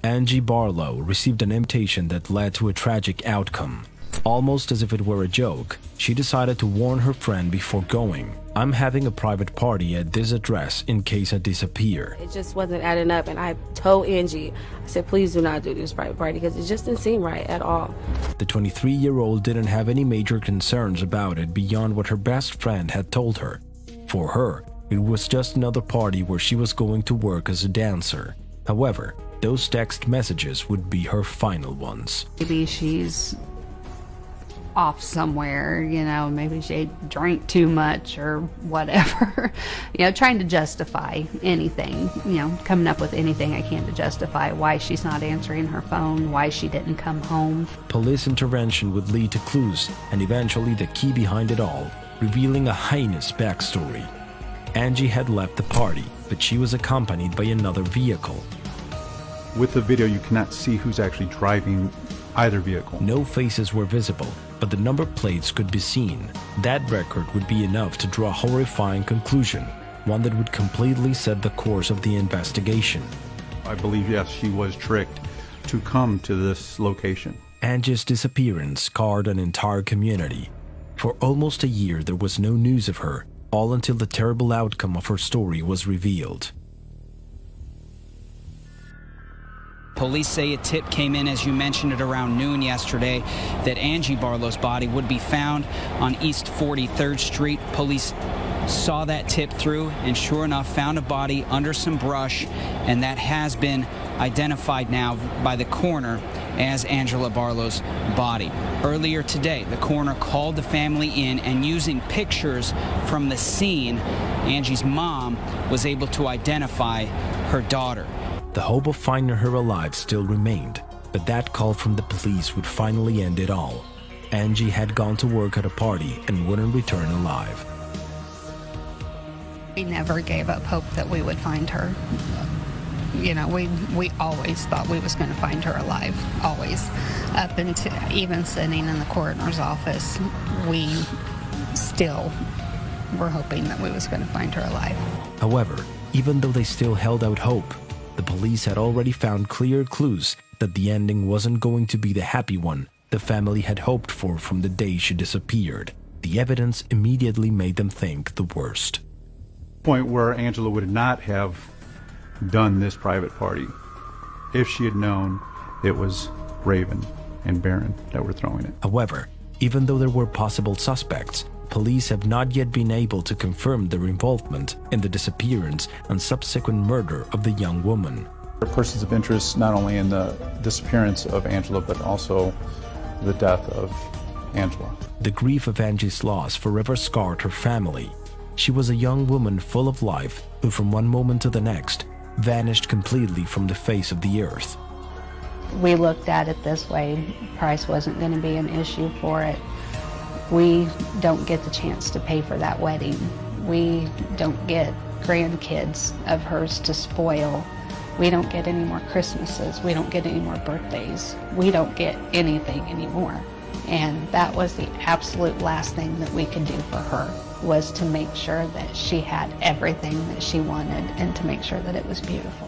Angie Barlow received an invitation that led to a tragic outcome. Almost as if it were a joke, she decided to warn her friend before going. "I'm having a private party at this address in case I disappear." It just wasn't adding up, and I told Angie, I said, please do not do this private party because it just didn't seem right at all. The 23-year-old didn't have any major concerns about it beyond what her best friend had told her. For her, it was just another party where she was going to work as a dancer. However, those text messages would be her final ones. Maybe she's off somewhere, maybe she drank too much or whatever. Trying to justify anything, coming up with anything I can to justify why she's not answering her phone, why she didn't come home. Police intervention would lead to clues and eventually the key behind it all, revealing a heinous backstory. Angie had left the party, but she was accompanied by another vehicle. With the video, you cannot see who's actually driving either vehicle. No faces were visible, but the number plates could be seen. That record would be enough to draw a horrifying conclusion, one that would completely set the course of the investigation. I believe, yes, she was tricked to come to this location. Angie's disappearance scarred an entire community. For almost a year, there was no news of her, all until the terrible outcome of her story was revealed. Police say a tip came in, as you mentioned, at around noon yesterday that Angie Barlow's body would be found on East 43rd Street. Police saw that tip through and sure enough found a body under some brush, and that has been identified now by the coroner as Angela Barlow's body. Earlier today, the coroner called the family in, and using pictures from the scene, Angie's mom was able to identify her daughter. The hope of finding her alive still remained, but that call from the police would finally end it all. Angie had gone to work at a party and wouldn't return alive. We never gave up hope that we would find her. We always thought we was going to find her alive, always. Up until even sitting in the coroner's office, we still were hoping that we was going to find her alive. However, even though they still held out hope, the police had already found clear clues that the ending wasn't going to be the happy one the family had hoped for from the day she disappeared. The evidence immediately made them think the worst. Point where Angela would not have done this private party if she had known it was Raven and Barron that were throwing it. However, even though there were possible suspects, police have not yet been able to confirm their involvement in the disappearance and subsequent murder of the young woman. There are persons of interest not only in the disappearance of Angela, but also the death of Angela. The grief of Angie's loss forever scarred her family. She was a young woman full of life who from one moment to the next vanished completely from the face of the earth. We looked at it this way. Price wasn't going to be an issue for it. We don't get the chance to pay for that wedding. We don't get grandkids of hers to spoil. We don't get any more Christmases. We don't get any more birthdays. We don't get anything anymore. And that was the absolute last thing that we could do for her, was to make sure that she had everything that she wanted and to make sure that it was beautiful.